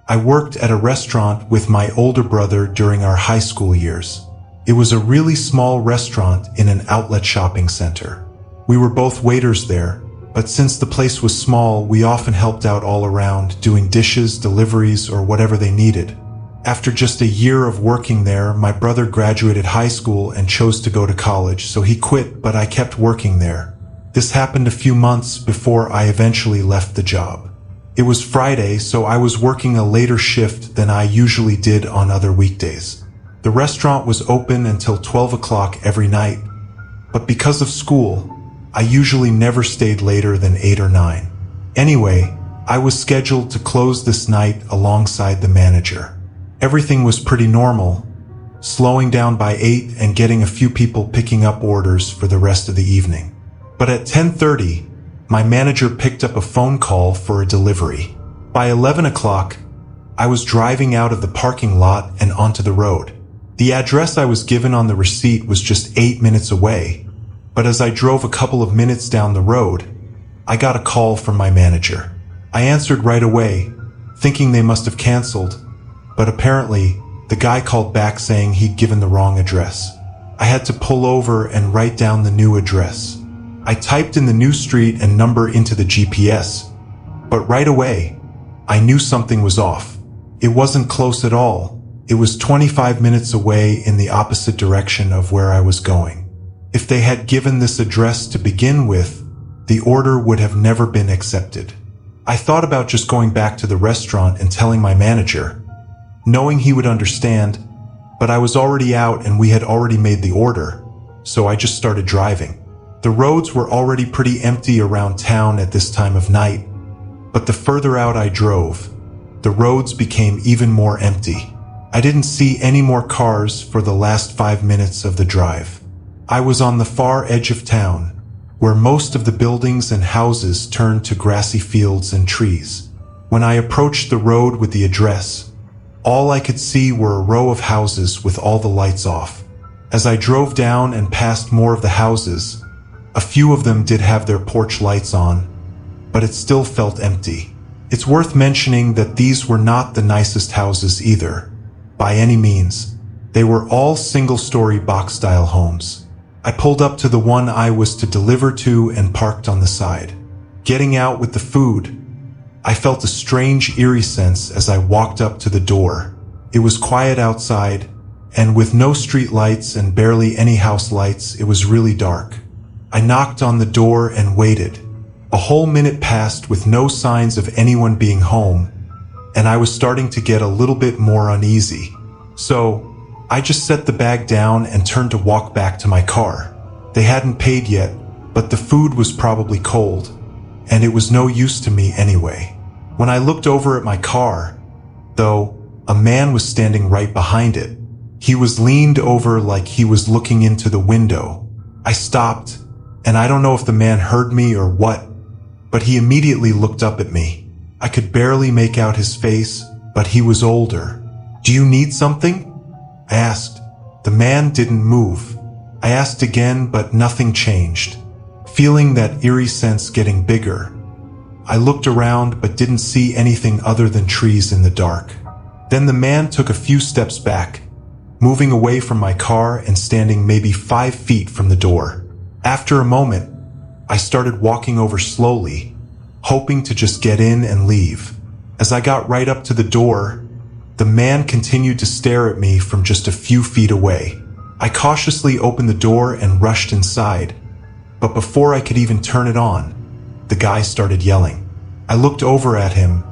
I worked at a restaurant with my older brother during our high school years. It was a really small restaurant in an outlet shopping center. We were both waiters there, but since the place was small, we often helped out all around, doing dishes, deliveries, or whatever they needed. After just a year of working there, my brother graduated high school and chose to go to college, so he quit, but I kept working there. This happened a few months before I eventually left the job. It was Friday, so I was working a later shift than I usually did on other weekdays. The restaurant was open until 12 o'clock every night, but because of school, I usually never stayed later than 8 or 9. Anyway, I was scheduled to close this night alongside the manager. Everything was pretty normal, slowing down by 8 and getting a few people picking up orders for the rest of the evening. But at 10:30, my manager picked up a phone call for a delivery. By 11 o'clock, I was driving out of the parking lot and onto the road. The address I was given on the receipt was just 8 minutes away, but as I drove a couple of minutes down the road, I got a call from my manager. I answered right away, thinking they must have canceled, but apparently, the guy called back saying he'd given the wrong address. I had to pull over and write down the new address. I typed in the new street and number into the GPS, but right away, I knew something was off. It wasn't close at all. It was 25 minutes away in the opposite direction of where I was going. If they had given this address to begin with, the order would have never been accepted. I thought about just going back to the restaurant and telling my manager, knowing he would understand, but I was already out and we had already made the order, so I just started driving. The roads were already pretty empty around town at this time of night, but the further out I drove, the roads became even more empty. I didn't see any more cars for the last 5 minutes of the drive. I was on the far edge of town, where most of the buildings and houses turned to grassy fields and trees. When I approached the road with the address, all I could see were a row of houses with all the lights off. As I drove down and passed more of the houses, a few of them did have their porch lights on, but it still felt empty. It's worth mentioning that these were not the nicest houses either, by any means. They were all single-story box-style homes. I pulled up to the one I was to deliver to and parked on the side. Getting out with the food, I felt a strange, eerie sense as I walked up to the door. It was quiet outside, and with no street lights and barely any house lights, it was really dark. I knocked on the door and waited. A whole minute passed with no signs of anyone being home, and I was starting to get a little bit more uneasy. So, I just set the bag down and turned to walk back to my car. They hadn't paid yet, but the food was probably cold, and it was no use to me anyway. When I looked over at my car, though, a man was standing right behind it. He was leaned over like he was looking into the window. I stopped, and I don't know if the man heard me or what, but he immediately looked up at me. I could barely make out his face, but he was older. "Do you need something?" I asked. The man didn't move. I asked again, but nothing changed. Feeling that eerie sense getting bigger, I looked around but didn't see anything other than trees in the dark. Then the man took a few steps back, moving away from my car and standing maybe 5 feet from the door. After a moment, I started walking over slowly, hoping to just get in and leave. As I got right up to the door, the man continued to stare at me from just a few feet away. I cautiously opened the door and rushed inside, but before I could even turn it on, the guy started yelling. I looked over at him,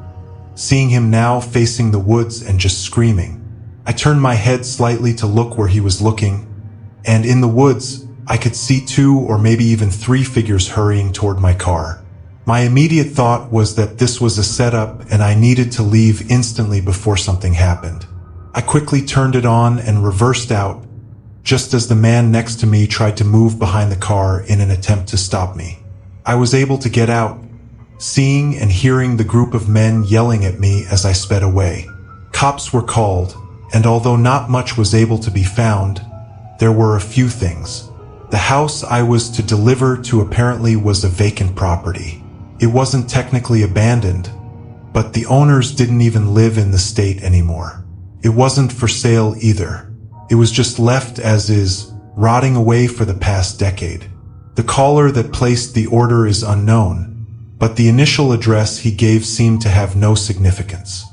seeing him now facing the woods and just screaming. I turned my head slightly to look where he was looking, and in the woods, I could see 2 or maybe even 3 figures hurrying toward my car. My immediate thought was that this was a setup and I needed to leave instantly before something happened. I quickly turned it on and reversed out, just as the man next to me tried to move behind the car in an attempt to stop me. I was able to get out, seeing and hearing the group of men yelling at me as I sped away. Cops were called, and although not much was able to be found, there were a few things. The house I was to deliver to apparently was a vacant property. It wasn't technically abandoned, but the owners didn't even live in the state anymore. It wasn't for sale either. It was just left as is, rotting away for the past decade. The caller that placed the order is unknown, but the initial address he gave seemed to have no significance.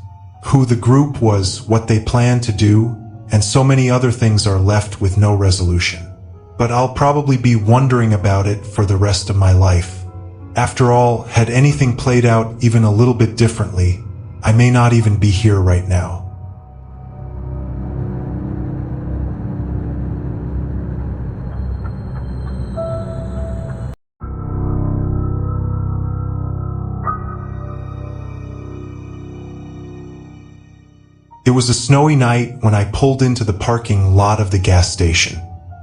Who the group was, what they planned to do, and so many other things are left with no resolution. But I'll probably be wondering about it for the rest of my life. After all, had anything played out even a little bit differently, I may not even be here right now. It was a snowy night when I pulled into the parking lot of the gas station.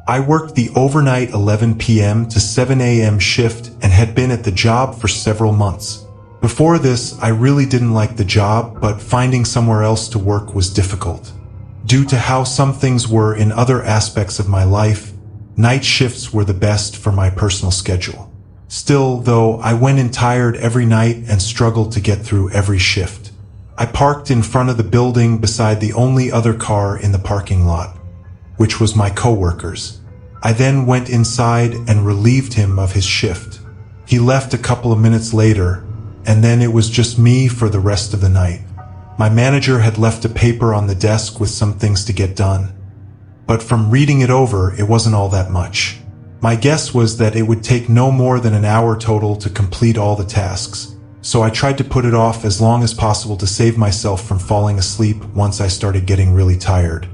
I worked the overnight 11 p.m. to 7 a.m. shift and had been at the job for several months. Before this, I really didn't like the job, but finding somewhere else to work was difficult. Due to how some things were in other aspects of my life, night shifts were the best for my personal schedule. Still, though, I went in tired every night and struggled to get through every shift. I parked in front of the building beside the only other car in the parking lot, which was my coworker's. I then went inside and relieved him of his shift. He left a couple of minutes later, and then it was just me for the rest of the night. My manager had left a paper on the desk with some things to get done, but from reading it over, it wasn't all that much. My guess was that it would take no more than an hour total to complete all the tasks, so I tried to put it off as long as possible to save myself from falling asleep once I started getting really tired.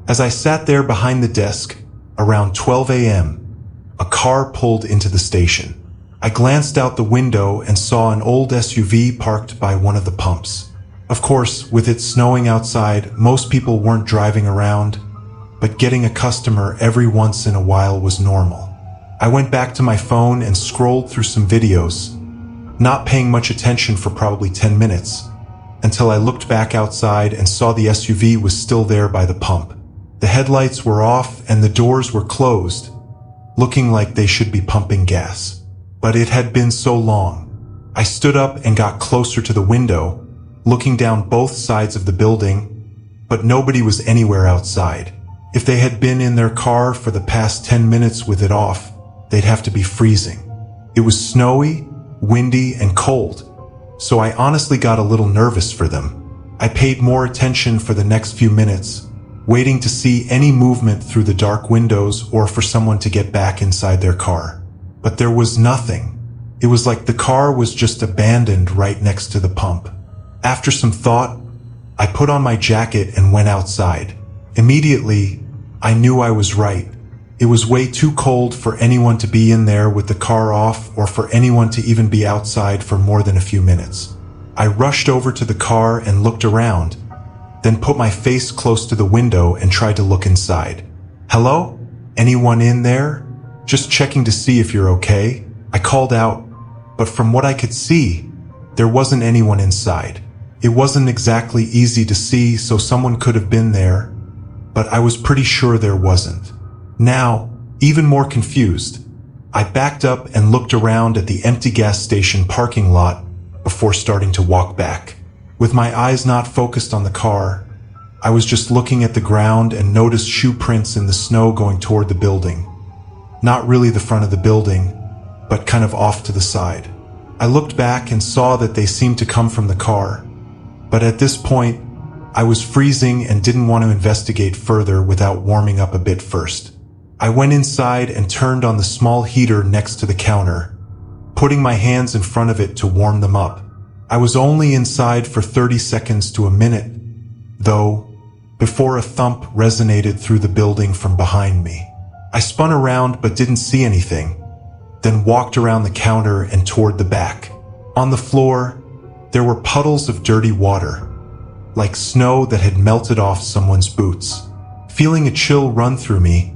As I sat there behind the desk, around 12 a.m., a car pulled into the station. I glanced out the window and saw an old SUV parked by one of the pumps. Of course, with it snowing outside, most people weren't driving around, but getting a customer every once in a while was normal. I went back to my phone and scrolled through some videos, not paying much attention for probably 10 minutes, until I looked back outside and saw the SUV was still there by the pump. The headlights were off and the doors were closed, looking like they should be pumping gas. But it had been so long. I stood up and got closer to the window, looking down both sides of the building, but nobody was anywhere outside. If they had been in their car for the past 10 minutes with it off, they'd have to be freezing. It was snowy, windy, and cold, so I honestly got a little nervous for them. I paid more attention for the next few minutes, waiting to see any movement through the dark windows or for someone to get back inside their car. But there was nothing. It was like the car was just abandoned right next to the pump. After some thought, I put on my jacket and went outside. Immediately, I knew I was right. It was way too cold for anyone to be in there with the car off or for anyone to even be outside for more than a few minutes. I rushed over to the car and looked around, then put my face close to the window and tried to look inside. "Hello? Anyone in there? Just checking to see if you're okay," I called out, but from what I could see, there wasn't anyone inside. It wasn't exactly easy to see, so someone could have been there, but I was pretty sure there wasn't. Now, even more confused, I backed up and looked around at the empty gas station parking lot before starting to walk back. With my eyes not focused on the car, I was just looking at the ground and noticed shoe prints in the snow going toward the building. Not really the front of the building, but kind of off to the side. I looked back and saw that they seemed to come from the car, but at this point, I was freezing and didn't want to investigate further without warming up a bit first. I went inside and turned on the small heater next to the counter, putting my hands in front of it to warm them up. I was only inside for 30 seconds to a minute, though, before a thump resonated through the building from behind me. I spun around but didn't see anything, then walked around the counter and toward the back. On the floor, there were puddles of dirty water, like snow that had melted off someone's boots. Feeling a chill run through me,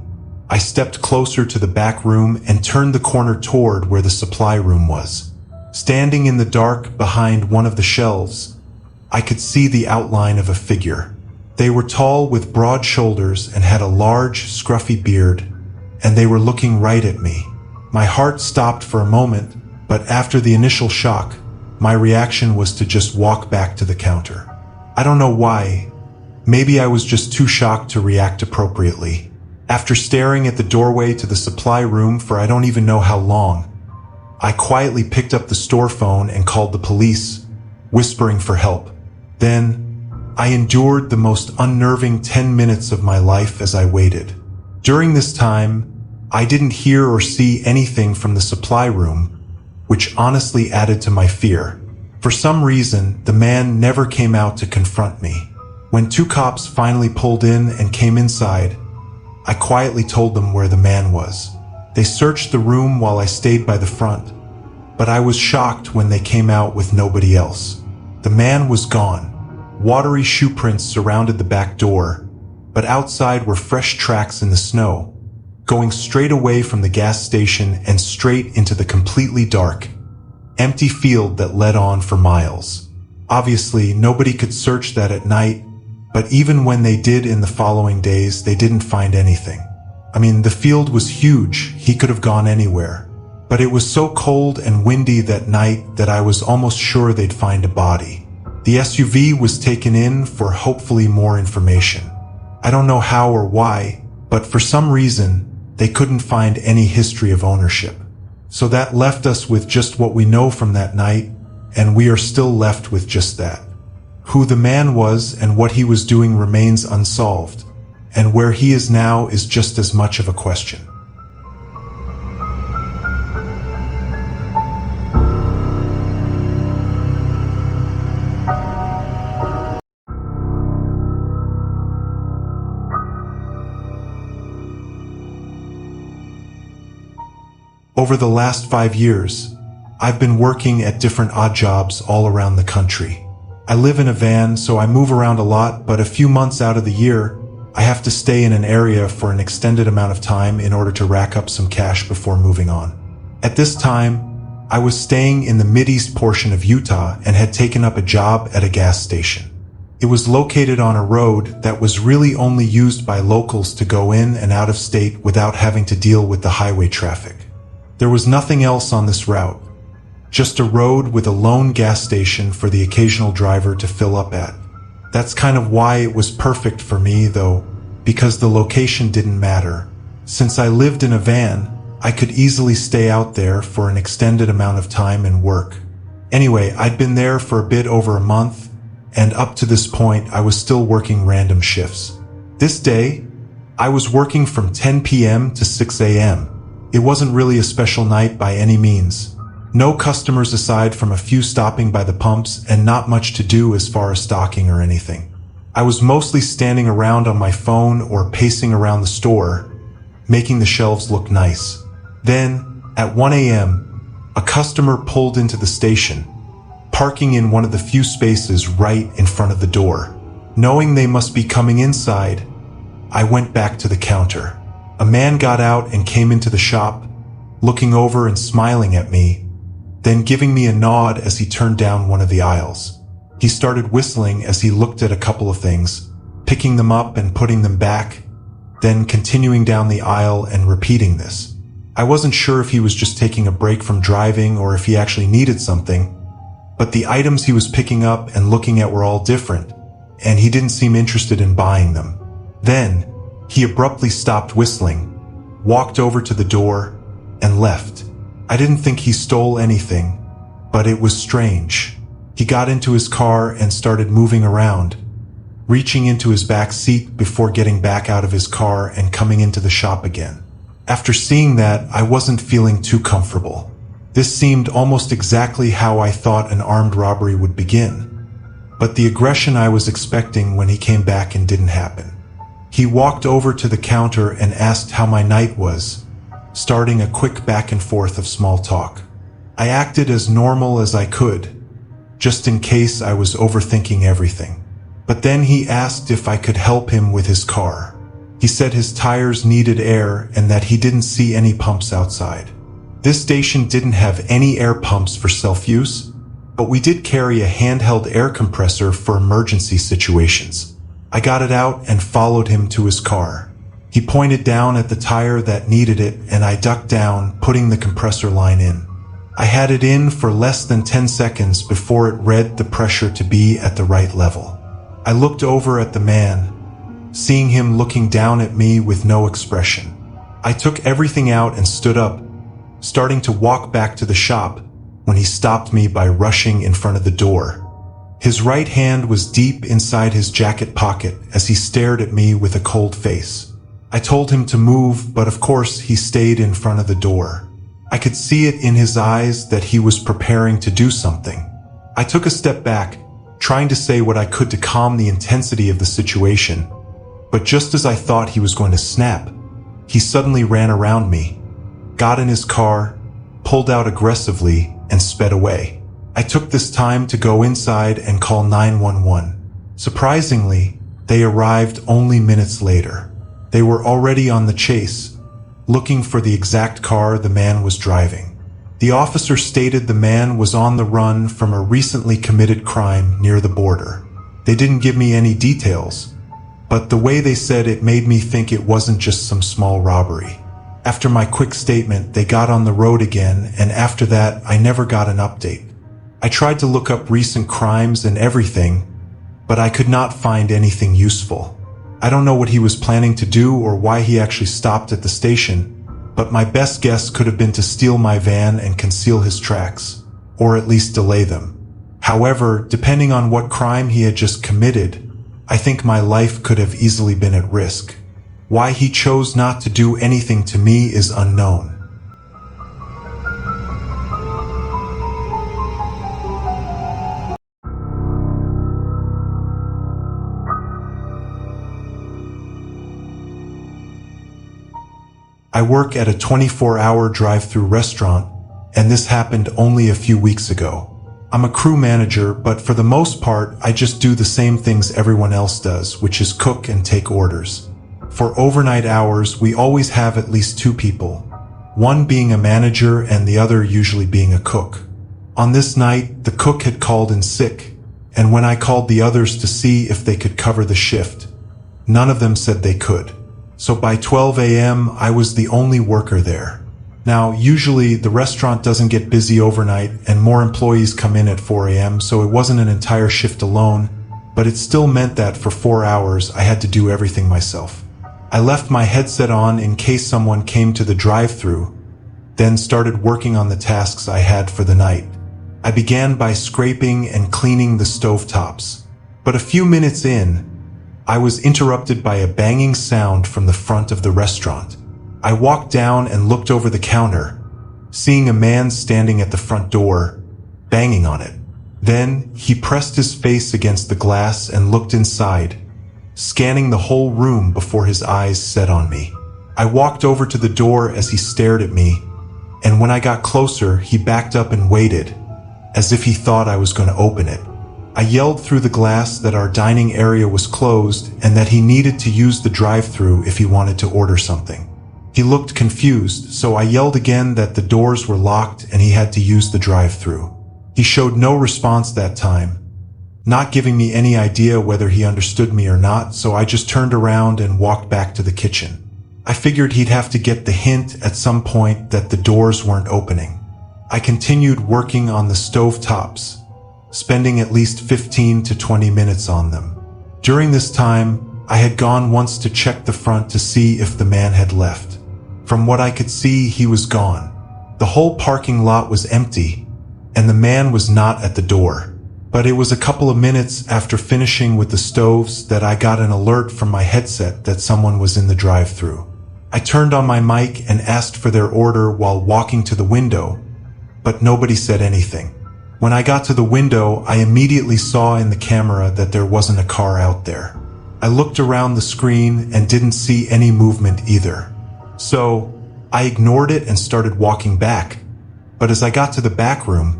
I stepped closer to the back room and turned the corner toward where the supply room was. Standing in the dark behind one of the shelves, I could see the outline of a figure. They were tall with broad shoulders and had a large, scruffy beard, and they were looking right at me. My heart stopped for a moment, but after the initial shock, my reaction was to just walk back to the counter. I don't know why. Maybe I was just too shocked to react appropriately. After staring at the doorway to the supply room for I don't even know how long, I quietly picked up the store phone and called the police, whispering for help. Then, I endured the most unnerving 10 minutes of my life as I waited. During this time, I didn't hear or see anything from the supply room, which honestly added to my fear. For some reason, the man never came out to confront me. When 2 cops finally pulled in and came inside, I quietly told them where the man was. They searched the room while I stayed by the front, but I was shocked when they came out with nobody else. The man was gone. Watery shoe prints surrounded the back door, but outside were fresh tracks in the snow, going straight away from the gas station and straight into the completely dark, empty field that led on for miles. Obviously, nobody could search that at night, but even when they did in the following days, they didn't find anything. I mean, the field was huge, he could have gone anywhere. But it was so cold and windy that night that I was almost sure they'd find a body. The SUV was taken in for hopefully more information. I don't know how or why, but for some reason, they couldn't find any history of ownership. So that left us with just what we know from that night, and we are still left with just that. Who the man was and what he was doing remains unsolved, and where he is now is just as much of a question. Over the last 5 years, I've been working at different odd jobs all around the country. I live in a van, so I move around a lot, but a few months out of the year, I have to stay in an area for an extended amount of time in order to rack up some cash before moving on. At this time, I was staying in the Mideast portion of Utah and had taken up a job at a gas station. It was located on a road that was really only used by locals to go in and out of state without having to deal with the highway traffic. There was nothing else on this route, just a road with a lone gas station for the occasional driver to fill up at. That's kind of why it was perfect for me, though, because the location didn't matter. Since I lived in a van, I could easily stay out there for an extended amount of time and work. Anyway, I'd been there for a bit over a month, and up to this point, I was still working random shifts. This day, I was working from 10 p.m. to 6 a.m. It wasn't really a special night by any means. No customers aside from a few stopping by the pumps and not much to do as far as stocking or anything. I was mostly standing around on my phone or pacing around the store, making the shelves look nice. Then, at 1 a.m., a customer pulled into the station, parking in one of the few spaces right in front of the door. Knowing they must be coming inside, I went back to the counter. A man got out and came into the shop, looking over and smiling at me, then giving me a nod as he turned down one of the aisles. He started whistling as he looked at a couple of things, picking them up and putting them back, then continuing down the aisle and repeating this. I wasn't sure if he was just taking a break from driving or if he actually needed something, but the items he was picking up and looking at were all different, and he didn't seem interested in buying them. Then, he abruptly stopped whistling, walked over to the door, and left. I didn't think he stole anything, but it was strange. He got into his car and started moving around, reaching into his back seat before getting back out of his car and coming into the shop again. After seeing that, I wasn't feeling too comfortable. This seemed almost exactly how I thought an armed robbery would begin, but the aggression I was expecting when he came back and didn't happen. He walked over to the counter and asked how my night was, starting a quick back and forth of small talk. I acted as normal as I could, just in case I was overthinking everything. But then he asked if I could help him with his car. He said his tires needed air and that he didn't see any pumps outside. This station didn't have any air pumps for self-use, but we did carry a handheld air compressor for emergency situations. I got it out and followed him to his car. He pointed down at the tire that needed it and I ducked down, putting the compressor line in. I had it in for less than 10 seconds before it read the pressure to be at the right level. I looked over at the man, seeing him looking down at me with no expression. I took everything out and stood up, starting to walk back to the shop when he stopped me by rushing in front of the door. His right hand was deep inside his jacket pocket as he stared at me with a cold face. I told him to move, but of course he stayed in front of the door. I could see it in his eyes that he was preparing to do something. I took a step back, trying to say what I could to calm the intensity of the situation, but just as I thought he was going to snap, he suddenly ran around me, got in his car, pulled out aggressively, and sped away. I took this time to go inside and call 911. Surprisingly, they arrived only minutes later. They were already on the chase, looking for the exact car the man was driving. The officer stated the man was on the run from a recently committed crime near the border. They didn't give me any details, but the way they said it made me think it wasn't just some small robbery. After my quick statement, they got on the road again, and after that, I never got an update. I tried to look up recent crimes and everything, but I could not find anything useful. I don't know what he was planning to do or why he actually stopped at the station, but my best guess could have been to steal my van and conceal his tracks, or at least delay them. However, depending on what crime he had just committed, I think my life could have easily been at risk. Why he chose not to do anything to me is unknown. I work at a 24-hour drive-through restaurant, and this happened only a few weeks ago. I'm a crew manager, but for the most part, I just do the same things everyone else does, which is cook and take orders. For overnight hours, we always have at least two people, one being a manager and the other usually being a cook. On this night, the cook had called in sick, and when I called the others to see if they could cover the shift, none of them said they could. So by 12 a.m., I was the only worker there. Now, usually the restaurant doesn't get busy overnight and more employees come in at 4 a.m., so it wasn't an entire shift alone, but it still meant that for 4 hours I had to do everything myself. I left my headset on in case someone came to the drive-thru, then started working on the tasks I had for the night. I began by scraping and cleaning the stovetops, but a few minutes in, I was interrupted by a banging sound from the front of the restaurant. I walked down and looked over the counter, seeing a man standing at the front door, banging on it. Then, he pressed his face against the glass and looked inside, scanning the whole room before his eyes set on me. I walked over to the door as he stared at me, and when I got closer, he backed up and waited, as if he thought I was going to open it. I yelled through the glass that our dining area was closed and that he needed to use the drive-thru if he wanted to order something. He looked confused, so I yelled again that the doors were locked and he had to use the drive-thru. He showed no response that time, not giving me any idea whether he understood me or not, so I just turned around and walked back to the kitchen. I figured he'd have to get the hint at some point that the doors weren't opening. I continued working on the stovetops, spending at least 15 to 20 minutes on them. During this time, I had gone once to check the front to see if the man had left. From what I could see, he was gone. The whole parking lot was empty, and the man was not at the door. But it was a couple of minutes after finishing with the stoves that I got an alert from my headset that someone was in the drive-thru. I turned on my mic and asked for their order while walking to the window, but nobody said anything. When I got to the window, I immediately saw in the camera that there wasn't a car out there. I looked around the screen and didn't see any movement either. So, I ignored it and started walking back. But as I got to the back room,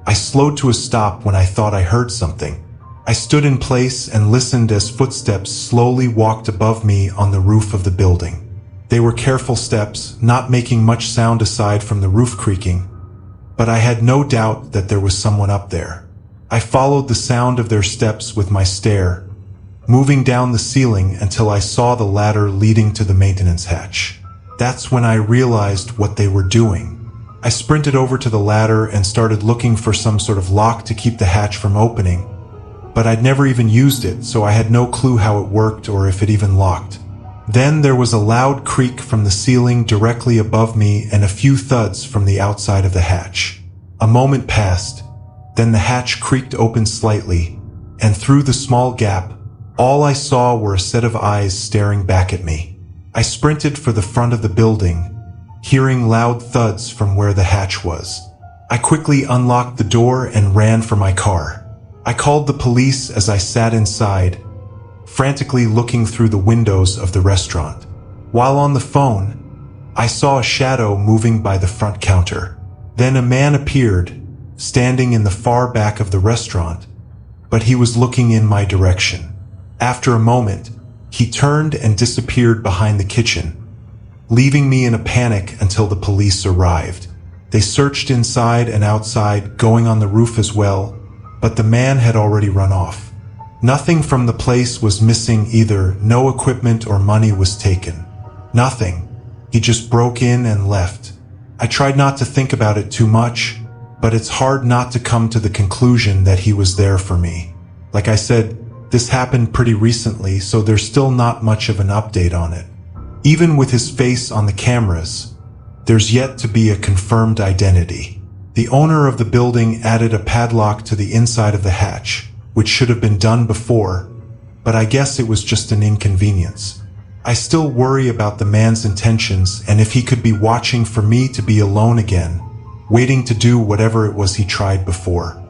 I slowed to a stop when I thought I heard something. I stood in place and listened as footsteps slowly walked above me on the roof of the building. They were careful steps, not making much sound aside from the roof creaking, but I had no doubt that there was someone up there. I followed the sound of their steps with my stare, moving down the ceiling until I saw the ladder leading to the maintenance hatch. That's when I realized what they were doing. I sprinted over to the ladder and started looking for some sort of lock to keep the hatch from opening, but I'd never even used it, so I had no clue how it worked or if it even locked. Then there was a loud creak from the ceiling directly above me and a few thuds from the outside of the hatch. A moment passed, then the hatch creaked open slightly, and through the small gap, all I saw were a set of eyes staring back at me. I sprinted for the front of the building, hearing loud thuds from where the hatch was. I quickly unlocked the door and ran for my car. I called the police as I sat inside, frantically looking through the windows of the restaurant. While on the phone, I saw a shadow moving by the front counter. Then a man appeared, standing in the far back of the restaurant, but he was looking in my direction. After a moment, he turned and disappeared behind the kitchen, leaving me in a panic until the police arrived. They searched inside and outside, going on the roof as well, but the man had already run off. Nothing from the place was missing either. No equipment or money was taken. Nothing. He just broke in and left. I tried not to think about it too much, but it's hard not to come to the conclusion that he was there for me. Like I said, this happened pretty recently, so there's still not much of an update on it. Even with his face on the cameras, there's yet to be a confirmed identity. The owner of the building added a padlock to the inside of the hatch, which should have been done before, but I guess it was just an inconvenience. I still worry about the man's intentions and if he could be watching for me to be alone again, waiting to do whatever it was he tried before.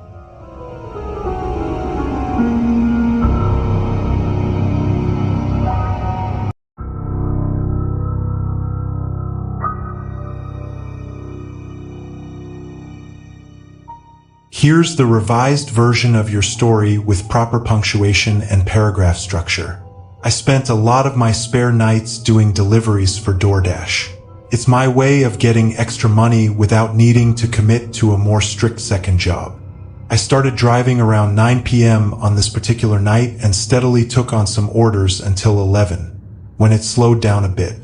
Here's the revised version of your story with proper punctuation and paragraph structure. I spent a lot of my spare nights doing deliveries for DoorDash. It's my way of getting extra money without needing to commit to a more strict second job. I started driving around 9 p.m. on this particular night and steadily took on some orders until 11, when it slowed down a bit.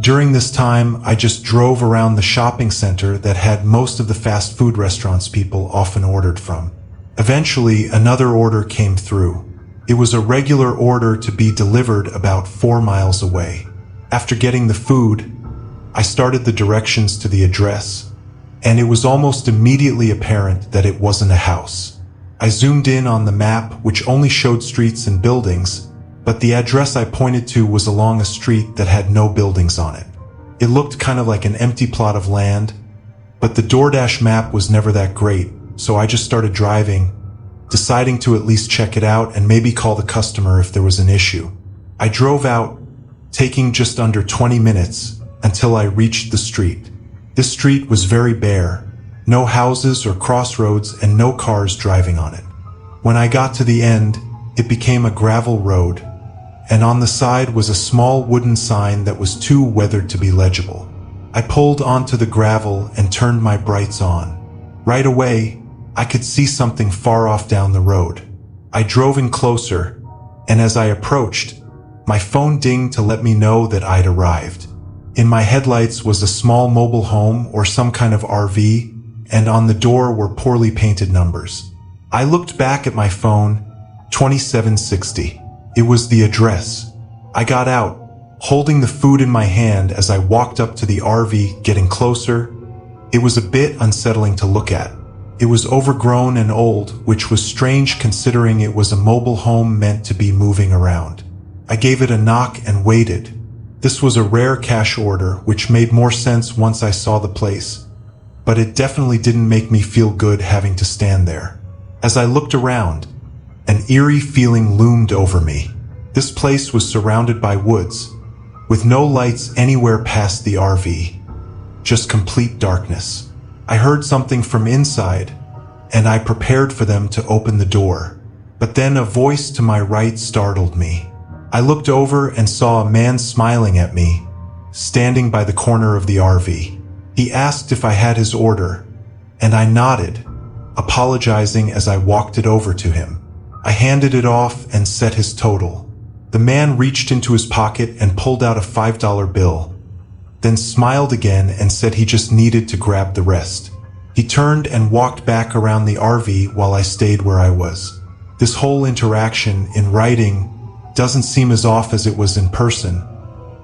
During this time, I just drove around the shopping center that had most of the fast food restaurants people often ordered from. Eventually, another order came through. It was a regular order to be delivered about 4 miles away. After getting the food, I started the directions to the address, and it was almost immediately apparent that it wasn't a house. I zoomed in on the map, which only showed streets and buildings, but the address I pointed to was along a street that had no buildings on it. It looked kind of like an empty plot of land, but the DoorDash map was never that great, so I just started driving, deciding to at least check it out and maybe call the customer if there was an issue. I drove out, taking just under 20 minutes, until I reached the street. This street was very bare, no houses or crossroads and no cars driving on it. When I got to the end, it became a gravel road, and on the side was a small wooden sign that was too weathered to be legible. I pulled onto the gravel and turned my brights on. Right away, I could see something far off down the road. I drove in closer, and as I approached, my phone dinged to let me know that I'd arrived. In my headlights was a small mobile home or some kind of RV, and on the door were poorly painted numbers. I looked back at my phone, 2760. It was the address. I got out, holding the food in my hand as I walked up to the RV, getting closer. It was a bit unsettling to look at. It was overgrown and old, which was strange considering it was a mobile home meant to be moving around. I gave it a knock and waited. This was a rare cash order, which made more sense once I saw the place, but it definitely didn't make me feel good having to stand there. As I looked around, an eerie feeling loomed over me. This place was surrounded by woods, with no lights anywhere past the RV. Just complete darkness. I heard something from inside, and I prepared for them to open the door. But then a voice to my right startled me. I looked over and saw a man smiling at me, standing by the corner of the RV. He asked if I had his order, and I nodded, apologizing as I walked it over to him. I handed it off and set his total. The man reached into his pocket and pulled out a $5 bill. then smiled again and said he just needed to grab the rest. He turned and walked back around the RV while I stayed where I was. This whole interaction in writing doesn't seem as off as it was in person,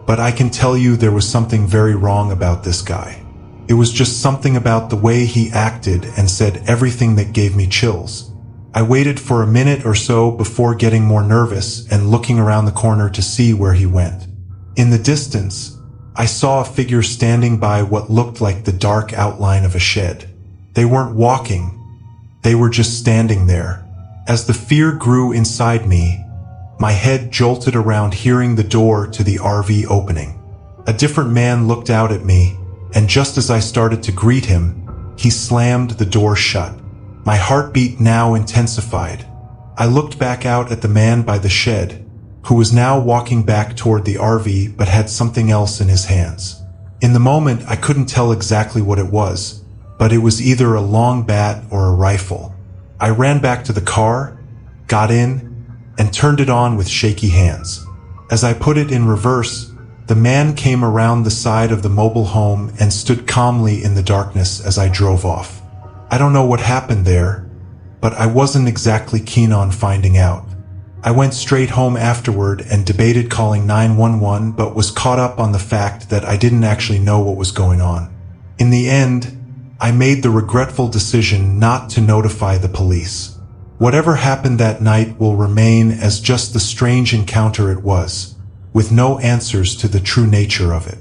but I can tell you there was something very wrong about this guy. It was just something about the way he acted and said everything that gave me chills. I waited for a minute or so before getting more nervous and looking around the corner to see where he went. In the distance, I saw a figure standing by what looked like the dark outline of a shed. They weren't walking, they were just standing there. As the fear grew inside me, my head jolted around hearing the door to the RV opening. A different man looked out at me, and just as I started to greet him, he slammed the door shut. My heartbeat now intensified. I looked back out at the man by the shed, who was now walking back toward the RV but had something else in his hands. In the moment, I couldn't tell exactly what it was, but it was either a long bat or a rifle. I ran back to the car, got in, and turned it on with shaky hands. As I put it in reverse, the man came around the side of the mobile home and stood calmly in the darkness as I drove off. I don't know what happened there, but I wasn't exactly keen on finding out. I went straight home afterward and debated calling 911, but was caught up on the fact that I didn't actually know what was going on. In the end, I made the regretful decision not to notify the police. Whatever happened that night will remain as just the strange encounter it was, with no answers to the true nature of it.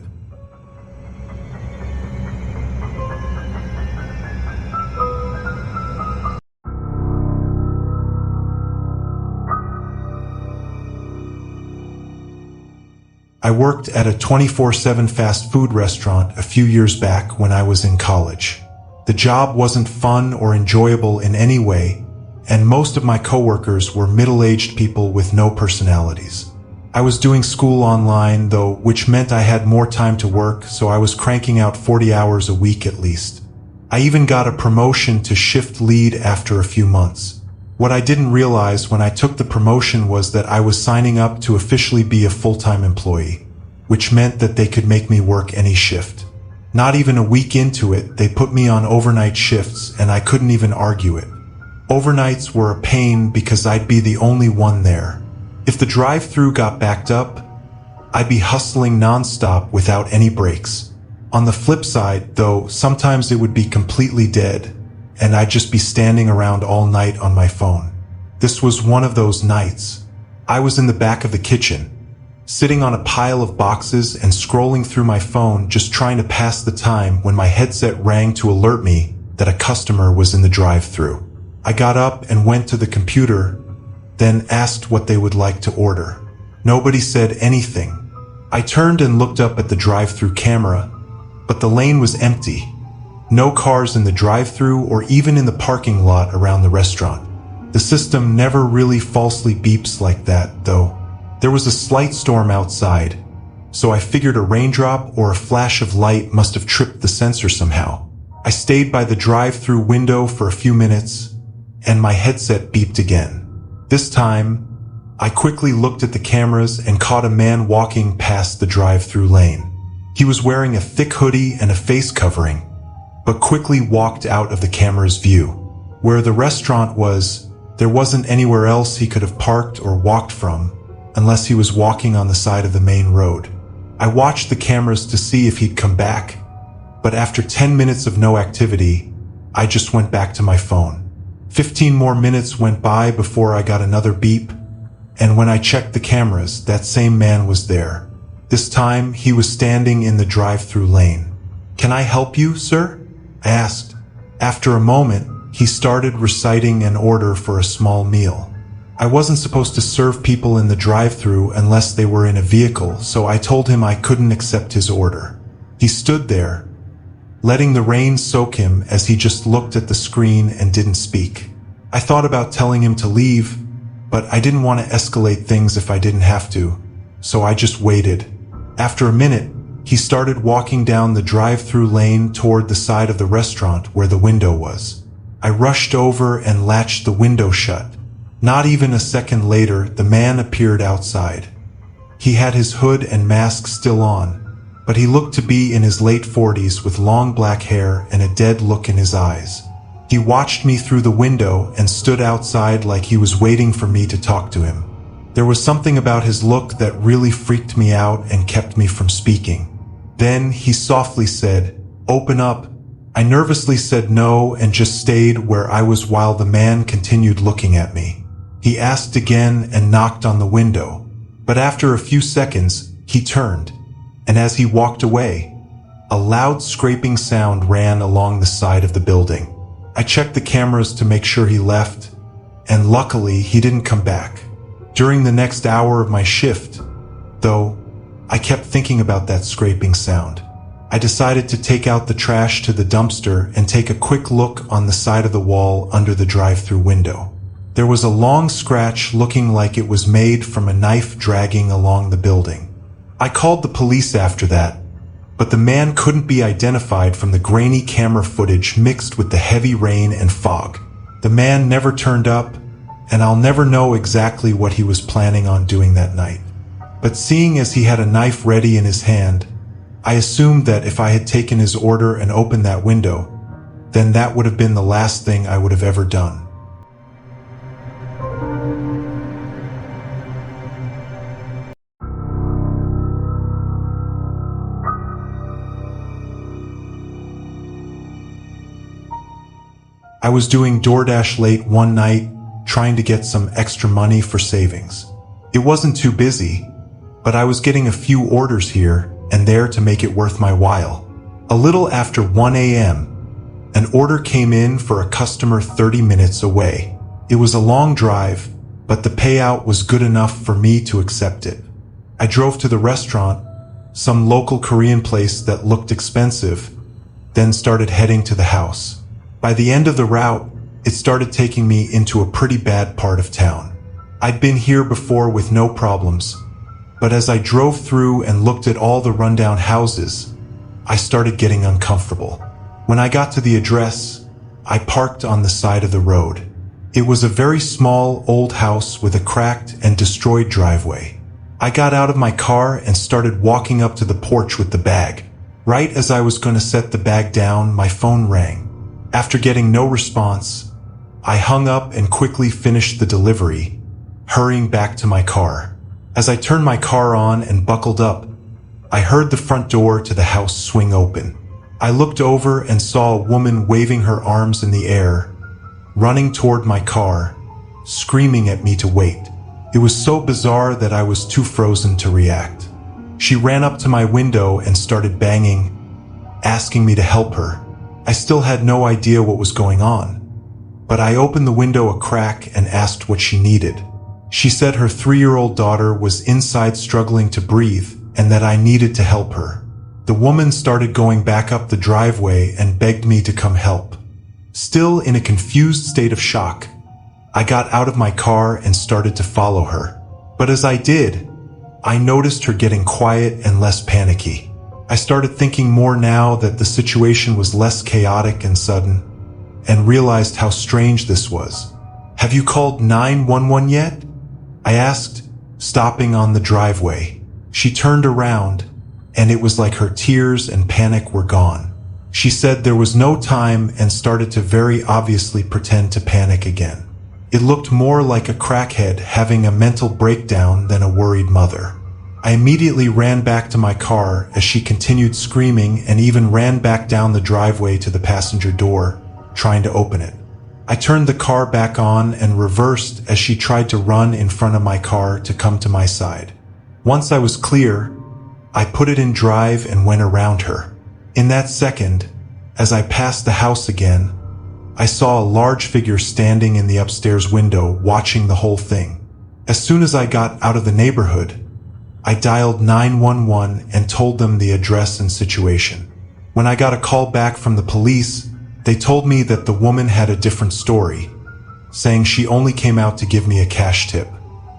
I worked at a 24/7 fast food restaurant a few years back when I was in college. The job wasn't fun or enjoyable in any way, and most of my coworkers were middle-aged people with no personalities. I was doing school online, though, which meant I had more time to work, so I was cranking out 40 hours a week at least. I even got a promotion to shift lead after a few months. What I didn't realize when I took the promotion was that I was signing up to officially be a full-time employee, which meant that they could make me work any shift. Not even a week into it, they put me on overnight shifts, and I couldn't even argue it. Overnights were a pain because I'd be the only one there. If the drive-thru got backed up, I'd be hustling nonstop without any breaks. On the flip side, though, sometimes it would be completely dead, and I'd just be standing around all night on my phone. This was one of those nights. I was in the back of the kitchen, sitting on a pile of boxes and scrolling through my phone just trying to pass the time when my headset rang to alert me that a customer was in the drive-thru. I got up and went to the computer, then asked what they would like to order. Nobody said anything. I turned and looked up at the drive-thru camera, but the lane was empty. No cars in the drive-thru or even in the parking lot around the restaurant. The system never really falsely beeps like that, though. There was a slight storm outside, so I figured a raindrop or a flash of light must have tripped the sensor somehow. I stayed by the drive-thru window for a few minutes, and my headset beeped again. This time, I quickly looked at the cameras and caught a man walking past the drive-thru lane. He was wearing a thick hoodie and a face covering, but quickly walked out of the camera's view. Where the restaurant was, there wasn't anywhere else he could have parked or walked from, unless he was walking on the side of the main road. I watched the cameras to see if he'd come back, but after 10 minutes of no activity, I just went back to my phone. 15 more minutes went by before I got another beep, and when I checked the cameras, that same man was there. This time, he was standing in the drive-thru lane. "Can I help you, sir?" I asked. After a moment, he started reciting an order for a small meal. I wasn't supposed to serve people in the drive-thru unless they were in a vehicle, so I told him I couldn't accept his order. He stood there, letting the rain soak him as he just looked at the screen and didn't speak. I thought about telling him to leave, but I didn't want to escalate things if I didn't have to, so I just waited. After a minute, he started walking down the drive-thru lane toward the side of the restaurant where the window was. I rushed over and latched the window shut. Not even a second later, the man appeared outside. He had his hood and mask still on, but he looked to be in his late 40s with long black hair and a dead look in his eyes. He watched me through the window and stood outside like he was waiting for me to talk to him. There was something about his look that really freaked me out and kept me from speaking. Then he softly said, "Open up." I nervously said no and just stayed where I was while the man continued looking at me. He asked again and knocked on the window, but after a few seconds, he turned, and as he walked away, a loud scraping sound ran along the side of the building. I checked the cameras to make sure he left, and luckily he didn't come back. During the next hour of my shift, though, I kept thinking about that scraping sound. I decided to take out the trash to the dumpster and take a quick look on the side of the wall under the drive-through window. There was a long scratch looking like it was made from a knife dragging along the building. I called the police after that, but the man couldn't be identified from the grainy camera footage mixed with the heavy rain and fog. The man never turned up, and I'll never know exactly what he was planning on doing that night. But seeing as he had a knife ready in his hand, I assumed that if I had taken his order and opened that window, then that would have been the last thing I would have ever done. I was doing DoorDash late one night, trying to get some extra money for savings. It wasn't too busy, but I was getting a few orders here and there to make it worth my while. A little after 1 a.m., an order came in for a customer 30 minutes away. It was a long drive, but the payout was good enough for me to accept it. I drove to the restaurant, some local Korean place that looked expensive, then started heading to the house. By the end of the route, it started taking me into a pretty bad part of town. I'd been here before with no problems, but as I drove through and looked at all the rundown houses, I started getting uncomfortable. When I got to the address, I parked on the side of the road. It was a very small, old house with a cracked and destroyed driveway. I got out of my car and started walking up to the porch with the bag. Right as I was going to set the bag down, my phone rang. After getting no response, I hung up and quickly finished the delivery, hurrying back to my car. As I turned my car on and buckled up, I heard the front door to the house swing open. I looked over and saw a woman waving her arms in the air, running toward my car, screaming at me to wait. It was so bizarre that I was too frozen to react. She ran up to my window and started banging, asking me to help her. I still had no idea what was going on, but I opened the window a crack and asked what she needed. She said her 3-year-old daughter was inside struggling to breathe and that I needed to help her. The woman started going back up the driveway and begged me to come help. Still in a confused state of shock, I got out of my car and started to follow her. But as I did, I noticed her getting quiet and less panicky. I started thinking more now that the situation was less chaotic and sudden, and realized how strange this was. "Have you called 911 yet?" I asked, stopping on the driveway. She turned around, and it was like her tears and panic were gone. She said there was no time and started to very obviously pretend to panic again. It looked more like a crackhead having a mental breakdown than a worried mother. I immediately ran back to my car as she continued screaming and even ran back down the driveway to the passenger door, trying to open it. I turned the car back on and reversed as she tried to run in front of my car to come to my side. Once I was clear, I put it in drive and went around her. In that second, as I passed the house again, I saw a large figure standing in the upstairs window watching the whole thing. As soon as I got out of the neighborhood, I dialed 911 and told them the address and situation. When I got a call back from the police, they told me that the woman had a different story, saying she only came out to give me a cash tip.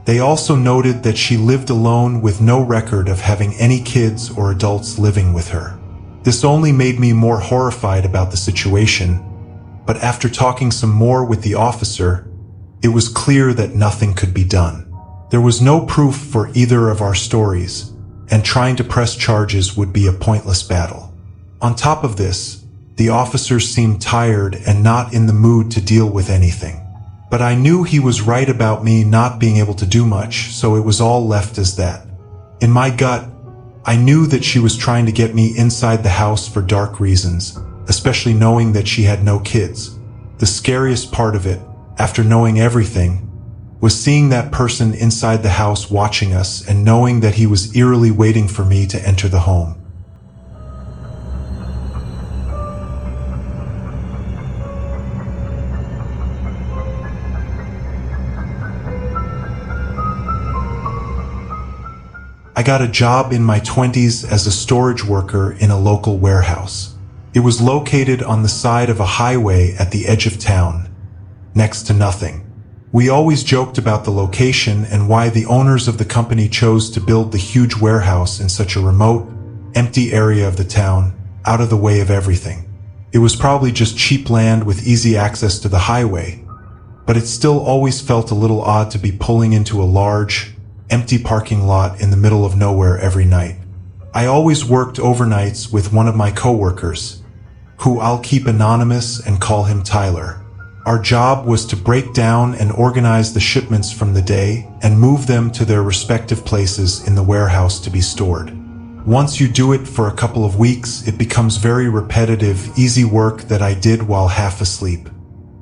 They also noted that she lived alone with no record of having any kids or adults living with her. This only made me more horrified about the situation, but after talking some more with the officer, it was clear that nothing could be done. There was no proof for either of our stories, and trying to press charges would be a pointless battle. On top of this, the officers seemed tired and not in the mood to deal with anything. But I knew he was right about me not being able to do much, so it was all left as that. In my gut, I knew that she was trying to get me inside the house for dark reasons, especially knowing that she had no kids. The scariest part of it, after knowing everything, was seeing that person inside the house watching us and knowing that he was eerily waiting for me to enter the home. I got a job in my 20s as a storage worker in a local warehouse. It was located on the side of a highway at the edge of town, next to nothing. We always joked about the location and why the owners of the company chose to build the huge warehouse in such a remote, empty area of the town, out of the way of everything. It was probably just cheap land with easy access to the highway, but it still always felt a little odd to be pulling into a large, empty parking lot in the middle of nowhere every night. I always worked overnights with one of my coworkers, who I'll keep anonymous and call him Tyler. Our job was to break down and organize the shipments from the day and move them to their respective places in the warehouse to be stored. Once you do it for a couple of weeks, it becomes very repetitive, easy work that I did while half asleep.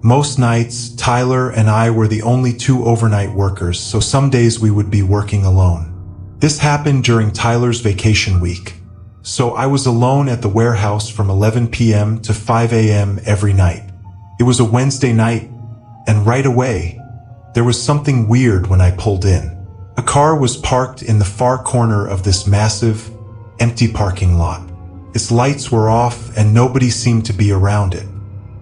Most nights, Tyler and I were the only two overnight workers, so some days we would be working alone. This happened during Tyler's vacation week, so I was alone at the warehouse from 11 p.m. to 5 a.m. every night. It was a Wednesday night, and right away, there was something weird when I pulled in. A car was parked in the far corner of this massive, empty parking lot. Its lights were off and nobody seemed to be around it.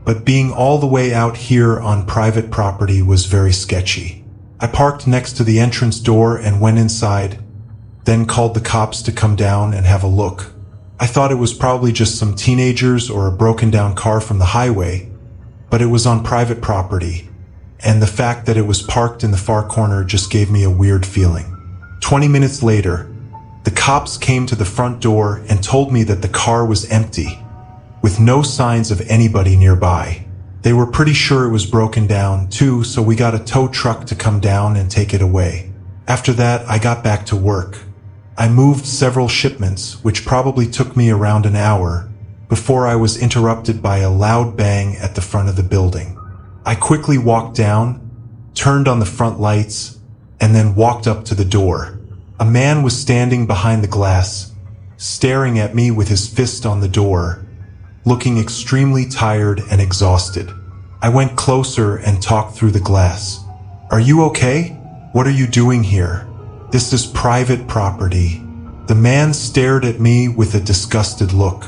But being all the way out here on private property was very sketchy. I parked next to the entrance door and went inside, then called the cops to come down and have a look. I thought it was probably just some teenagers or a broken down car from the highway, but it was on private property, and the fact that it was parked in the far corner just gave me a weird feeling. 20 minutes later, the cops came to the front door and told me that the car was empty, with no signs of anybody nearby. They were pretty sure it was broken down too, so we got a tow truck to come down and take it away. After that, I got back to work. I moved several shipments, which probably took me around an hour, before I was interrupted by a loud bang at the front of the building. I quickly walked down, turned on the front lights, and then walked up to the door. A man was standing behind the glass, staring at me with his fist on the door, looking extremely tired and exhausted. I went closer and talked through the glass. "Are you okay? What are you doing here? This is private property." The man stared at me with a disgusted look.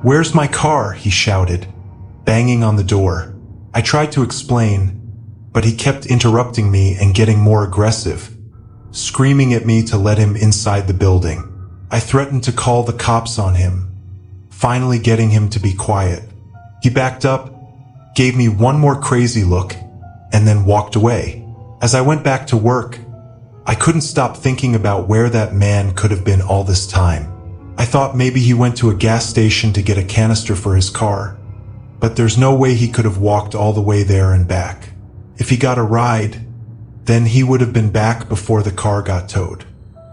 "Where's my car?" he shouted, banging on the door. I tried to explain, but he kept interrupting me and getting more aggressive, screaming at me to let him inside the building. I threatened to call the cops on him, finally getting him to be quiet. He backed up, gave me one more crazy look, and then walked away. As I went back to work, I couldn't stop thinking about where that man could have been all this time. I thought maybe he went to a gas station to get a canister for his car, but there's no way he could have walked all the way there and back. If he got a ride, then he would have been back before the car got towed.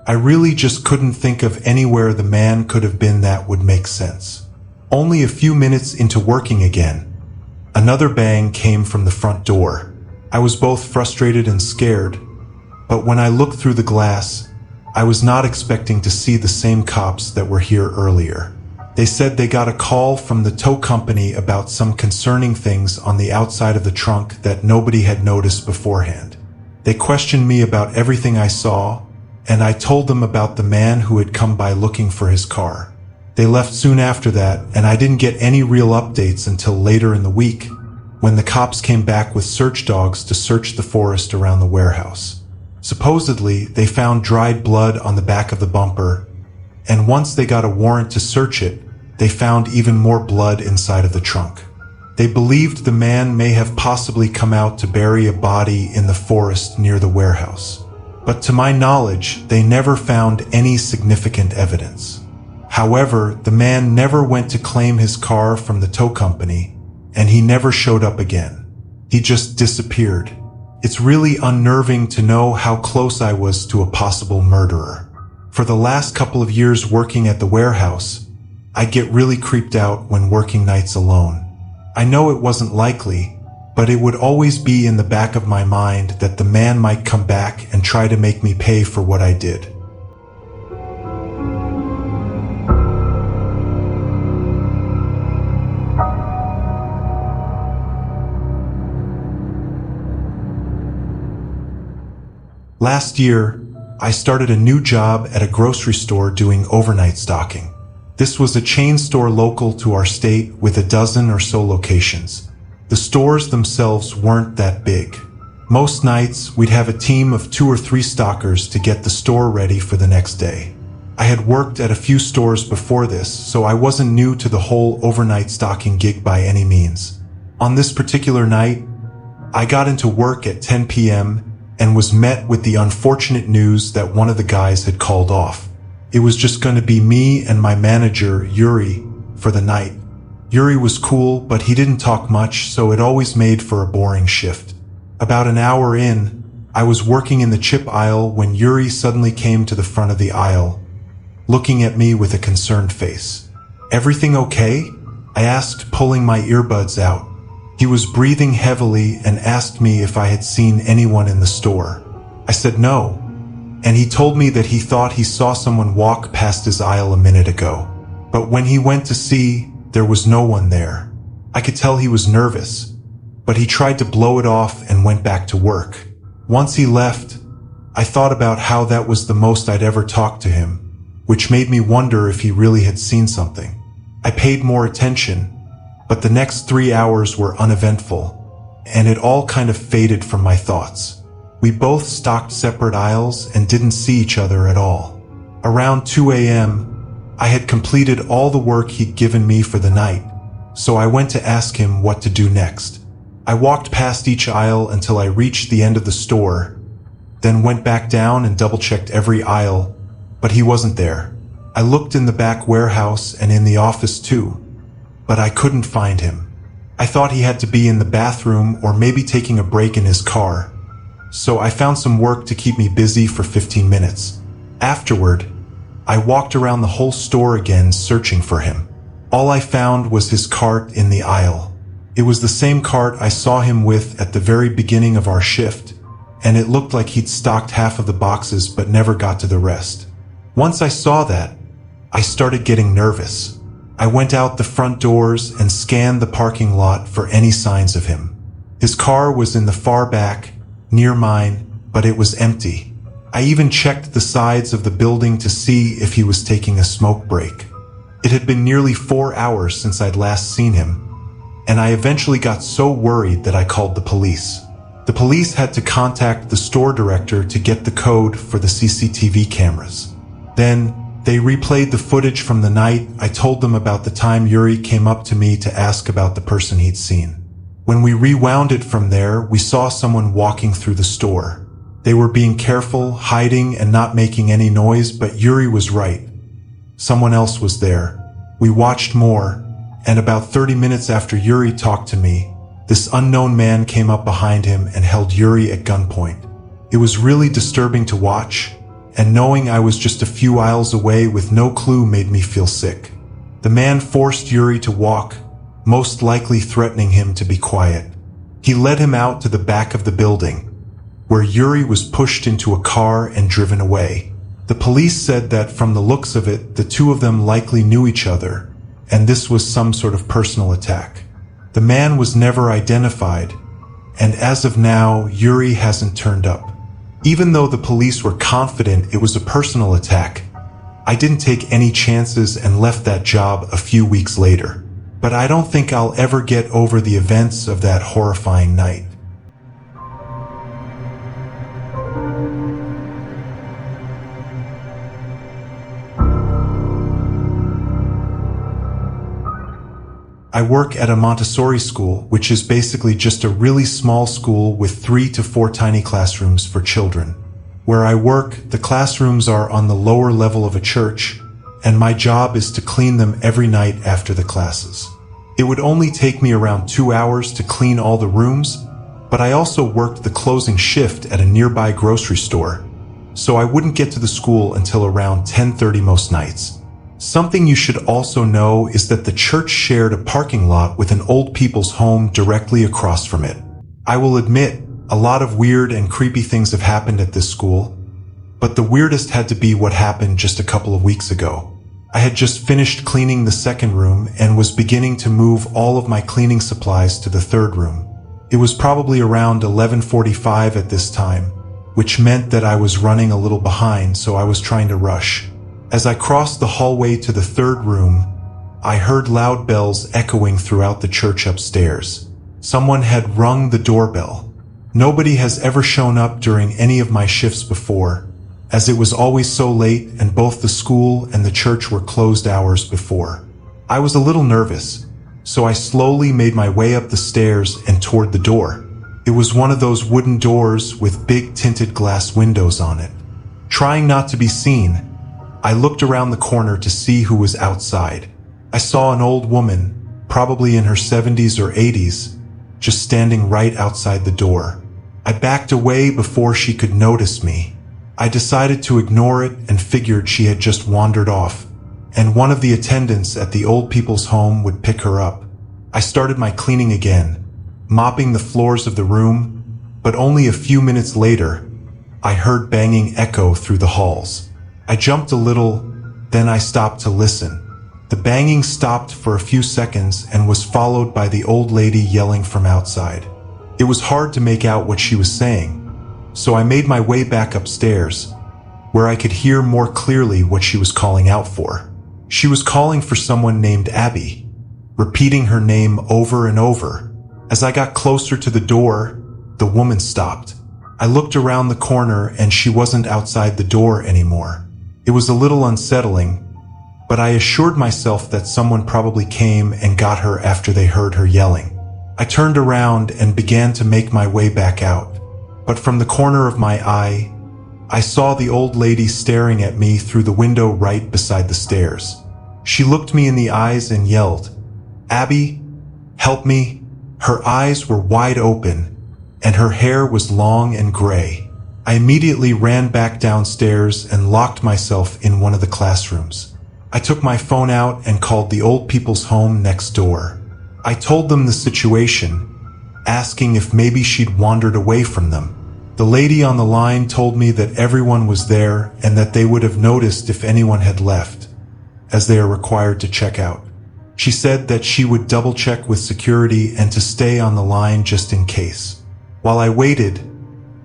I really just couldn't think of anywhere the man could have been that would make sense. Only a few minutes into working again, another bang came from the front door. I was both frustrated and scared, but when I looked through the glass, I was not expecting to see the same cops that were here earlier. They said they got a call from the tow company about some concerning things on the outside of the trunk that nobody had noticed beforehand. They questioned me about everything I saw, and I told them about the man who had come by looking for his car. They left soon after that, and I didn't get any real updates until later in the week, when the cops came back with search dogs to search the forest around the warehouse. Supposedly, they found dried blood on the back of the bumper, and once they got a warrant to search it, they found even more blood inside of the trunk. They believed the man may have possibly come out to bury a body in the forest near the warehouse. but to my knowledge, they never found any significant evidence. However, the man never went to claim his car from the tow company, and he never showed up again. He just disappeared. It's really unnerving to know how close I was to a possible murderer. For the last couple of years working at the warehouse, I get really creeped out when working nights alone. I know it wasn't likely, but it would always be in the back of my mind that the man might come back and try to make me pay for what I did. Last year, I started a new job at a grocery store doing overnight stocking. This was a chain store local to our state with a dozen or so locations. The stores themselves weren't that big. Most nights, we'd have a team of 2 or 3 stockers to get the store ready for the next day. I had worked at a few stores before this, so I wasn't new to the whole overnight stocking gig by any means. On this particular night, I got into work at 10 p.m. and was met with the unfortunate news that one of the guys had called off. It was just going to be me and my manager, Yuri, for the night. Yuri was cool, but he didn't talk much, so it always made for a boring shift. About an hour in, I was working in the chip aisle when Yuri suddenly came to the front of the aisle, looking at me with a concerned face. "Everything okay?" I asked, pulling my earbuds out. He was breathing heavily and asked me if I had seen anyone in the store. I said no, and he told me that he thought he saw someone walk past his aisle a minute ago. But when he went to see, there was no one there. I could tell he was nervous, but he tried to blow it off and went back to work. Once he left, I thought about how that was the most I'd ever talked to him, which made me wonder if he really had seen something. I paid more attention, but the next 3 hours were uneventful, and it all kind of faded from my thoughts. We both stocked separate aisles and didn't see each other at all. Around 2 a.m., I had completed all the work he'd given me for the night, so I went to ask him what to do next. I walked past each aisle until I reached the end of the store, then went back down and double-checked every aisle, but he wasn't there. I looked in the back warehouse and in the office too, but I couldn't find him. I thought he had to be in the bathroom or maybe taking a break in his car, so I found some work to keep me busy for 15 minutes. Afterward, I walked around the whole store again searching for him. All I found was his cart in the aisle. It was the same cart I saw him with at the very beginning of our shift, and it looked like he'd stocked half of the boxes but never got to the rest. Once I saw that, I started getting nervous. I went out the front doors and scanned the parking lot for any signs of him. His car was in the far back, near mine, but it was empty. I even checked the sides of the building to see if he was taking a smoke break. It had been nearly 4 hours since I'd last seen him, and I eventually got so worried that I called the police. The police had to contact the store director to get the code for the CCTV cameras. Then, they replayed the footage from the night. I told them about the time Yuri came up to me to ask about the person he'd seen. When we rewound it from there, we saw someone walking through the store. They were being careful, hiding, and not making any noise, but Yuri was right. Someone else was there. We watched more, and about 30 minutes after Yuri talked to me, this unknown man came up behind him and held Yuri at gunpoint. It was really disturbing to watch, and knowing I was just a few aisles away with no clue made me feel sick. The man forced Yuri to walk, most likely threatening him to be quiet. He led him out to the back of the building, where Yuri was pushed into a car and driven away. The police said that from the looks of it, the two of them likely knew each other, and this was some sort of personal attack. The man was never identified, and as of now, Yuri hasn't turned up. Even though the police were confident it was a personal attack, I didn't take any chances and left that job a few weeks later. But I don't think I'll ever get over the events of that horrifying night. I work at a Montessori school, which is basically just a really small school with 3 to 4 tiny classrooms for children. Where I work, the classrooms are on the lower level of a church, and my job is to clean them every night after the classes. It would only take me around 2 hours to clean all the rooms, but I also worked the closing shift at a nearby grocery store, so I wouldn't get to the school until around 10:30 most nights. Something you should also know is that the church shared a parking lot with an old people's home directly across from it. I will admit, a lot of weird and creepy things have happened at this school, but the weirdest had to be what happened just a couple of weeks ago. I had just finished cleaning the second room and was beginning to move all of my cleaning supplies to the third room. It was probably around 11:45 at this time, which meant that I was running a little behind, so I was trying to rush. As I crossed the hallway to the third room, I heard loud bells echoing throughout the church upstairs. Someone had rung the doorbell. Nobody has ever shown up during any of my shifts before, as it was always so late and both the school and the church were closed hours before. I was a little nervous, so I slowly made my way up the stairs and toward the door. It was one of those wooden doors with big tinted glass windows on it. Trying not to be seen, I looked around the corner to see who was outside. I saw an old woman, probably in her 70s or 80s, just standing right outside the door. I backed away before she could notice me. I decided to ignore it and figured she had just wandered off, and one of the attendants at the old people's home would pick her up. I started my cleaning again, mopping the floors of the room, but only a few minutes later, I heard banging echo through the halls. I jumped a little, then I stopped to listen. The banging stopped for a few seconds and was followed by the old lady yelling from outside. It was hard to make out what she was saying, so I made my way back upstairs, where I could hear more clearly what she was calling out for. She was calling for someone named Abby, repeating her name over and over. As I got closer to the door, the woman stopped. I looked around the corner and she wasn't outside the door anymore. It was a little unsettling, but I assured myself that someone probably came and got her after they heard her yelling. I turned around and began to make my way back out, but from the corner of my eye, I saw the old lady staring at me through the window right beside the stairs. She looked me in the eyes and yelled, "Abby, help me." Her eyes were wide open, and her hair was long and gray. I immediately ran back downstairs and locked myself in one of the classrooms. I took my phone out and called the old people's home next door. I told them the situation, asking if maybe she'd wandered away from them. The lady on the line told me that everyone was there and that they would have noticed if anyone had left, as they are required to check out. She said that she would double check with security and to stay on the line just in case. While I waited,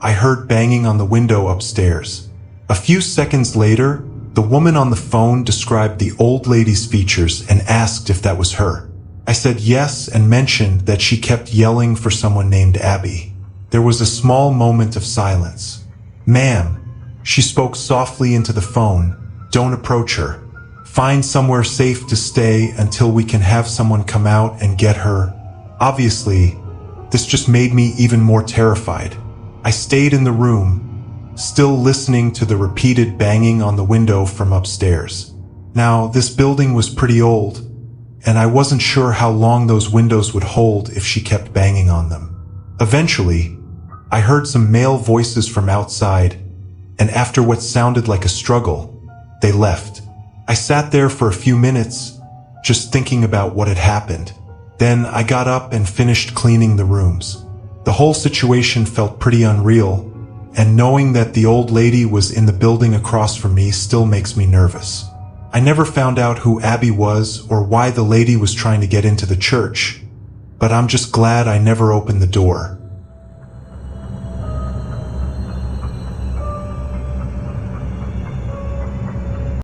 I heard banging on the window upstairs. A few seconds later, the woman on the phone described the old lady's features and asked if that was her. I said yes and mentioned that she kept yelling for someone named Abby. There was a small moment of silence. "Ma'am," she spoke softly into the phone, "don't approach her. Find somewhere safe to stay until we can have someone come out and get her." Obviously, this just made me even more terrified. I stayed in the room, still listening to the repeated banging on the window from upstairs. Now, this building was pretty old, and I wasn't sure how long those windows would hold if she kept banging on them. Eventually, I heard some male voices from outside, and after what sounded like a struggle, they left. I sat there for a few minutes, just thinking about what had happened. Then I got up and finished cleaning the rooms. The whole situation felt pretty unreal, and knowing that the old lady was in the building across from me still makes me nervous. I never found out who Abby was or why the lady was trying to get into the church, but I'm just glad I never opened the door.